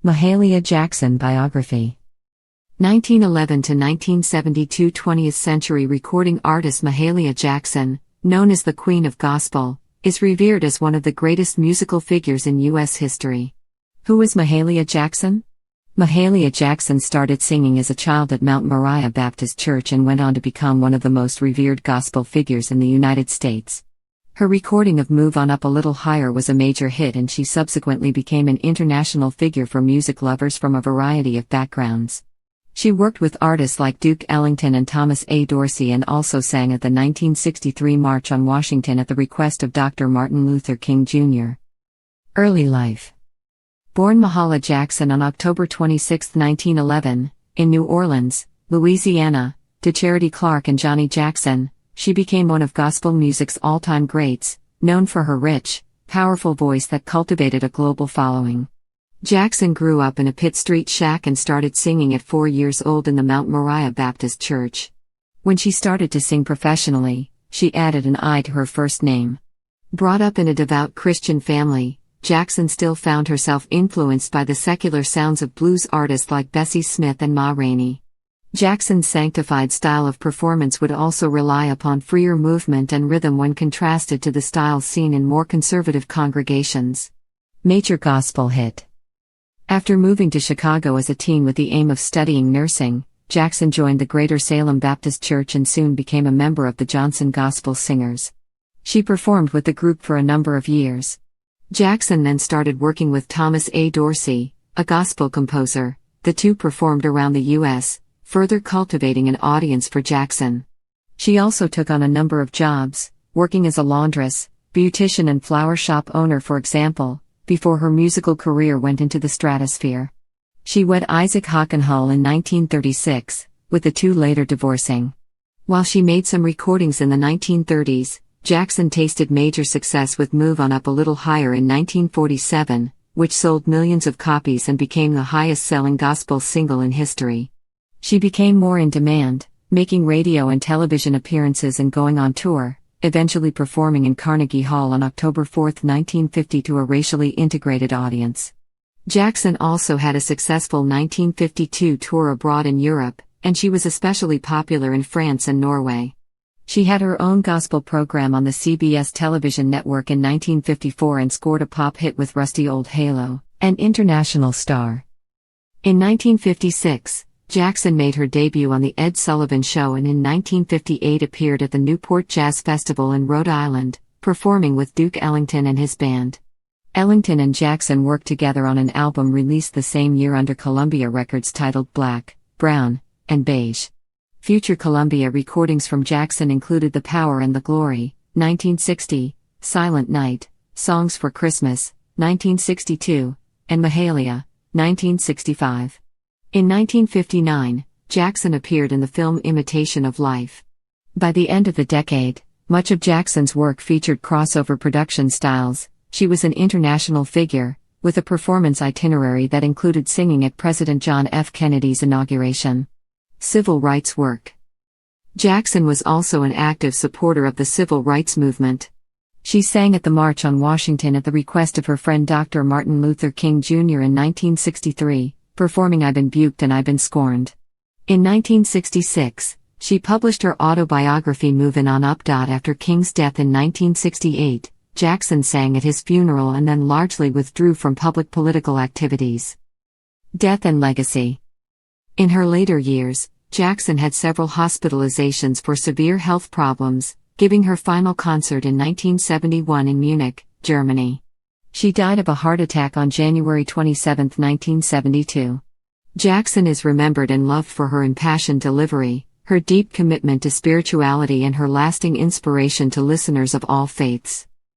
Mahalia Jackson Biography 1911 to 1972 20th century recording artist Mahalia Jackson, known as the Queen of Gospel, is revered as one of the greatest musical figures in U.S. history. Who is Mahalia Jackson? Mahalia Jackson started singing as a child at Mount Moriah Baptist Church and went on to become one of the most revered gospel figures in the United States. Her recording of Move On Up a Little Higher was a major hit, and she subsequently became an international figure for music lovers from a variety of backgrounds. She worked with artists like Duke Ellington and Thomas A. Dorsey, and also sang at the 1963 March on Washington at the request of Dr. Martin Luther King Jr. Early life. Born Mahalia Jackson on October 26, 1911, in New Orleans, Louisiana, to Charity Clark and Johnny Jackson, she became one of gospel music's all-time greats, known for her rich, powerful voice that cultivated a global following. Jackson grew up in a Pitt Street shack and started singing at 4 years old in the Mount Moriah Baptist Church. When she started to sing professionally, she added an I to her first name. Brought up in a devout Christian family, Jackson still found herself influenced by the secular sounds of blues artists like Bessie Smith and Ma Rainey. Jackson's sanctified style of performance would also rely upon freer movement and rhythm when contrasted to the styles seen in more conservative congregations. Major gospel hit. After moving to Chicago as a teen with the aim of studying nursing, Jackson joined the Greater Salem Baptist Church and soon became a member of the Johnson Gospel Singers. She performed with the group for a number of years. Jackson then started working with Thomas A. Dorsey, a gospel composer. The two performed around the U.S., further cultivating an audience for Jackson. She also took on a number of jobs, working as a laundress, beautician and flower shop owner, for example, before her musical career went into the stratosphere. She wed Isaac Hockenhull in 1936, with the two later divorcing. While she made some recordings in the 1930s, Jackson tasted major success with Move On Up a Little Higher in 1947, which sold millions of copies and became the highest-selling gospel single in history. She became more in demand, making radio and television appearances and going on tour, eventually performing in Carnegie Hall on October 4, 1950 to a racially integrated audience. Jackson also had a successful 1952 tour abroad in Europe, and she was especially popular in France and Norway. She had her own gospel program on the CBS television network in 1954 and scored a pop hit with Rusty Old Halo, an international star. In 1956, Jackson made her debut on The Ed Sullivan Show and in 1958 appeared at the Newport Jazz Festival in Rhode Island, performing with Duke Ellington and his band. Ellington and Jackson worked together on an album released the same year under Columbia Records titled Black, Brown, and Beige. Future Columbia recordings from Jackson included The Power and the Glory, 1960, Silent Night, Songs for Christmas, 1962, and Mahalia, 1965. In 1959, Jackson appeared in the film Imitation of Life. By the end of the decade, much of Jackson's work featured crossover production styles. She was an international figure, with a performance itinerary that included singing at President John F. Kennedy's inauguration. Civil rights work. Jackson was also an active supporter of the civil rights movement. She sang at the March on Washington at the request of her friend Dr. Martin Luther King Jr. in 1963. Performing I've Been Buked and I've Been Scorned. In 1966, she published her autobiography Movin' On Up. After King's death in 1968, Jackson sang at his funeral and then largely withdrew from public political activities. Death and legacy. In her later years, Jackson had several hospitalizations for severe health problems, giving her final concert in 1971 in Munich, Germany. She died of a heart attack on January 27, 1972. Jackson is remembered and loved for her impassioned delivery, her deep commitment to spirituality, and her lasting inspiration to listeners of all faiths.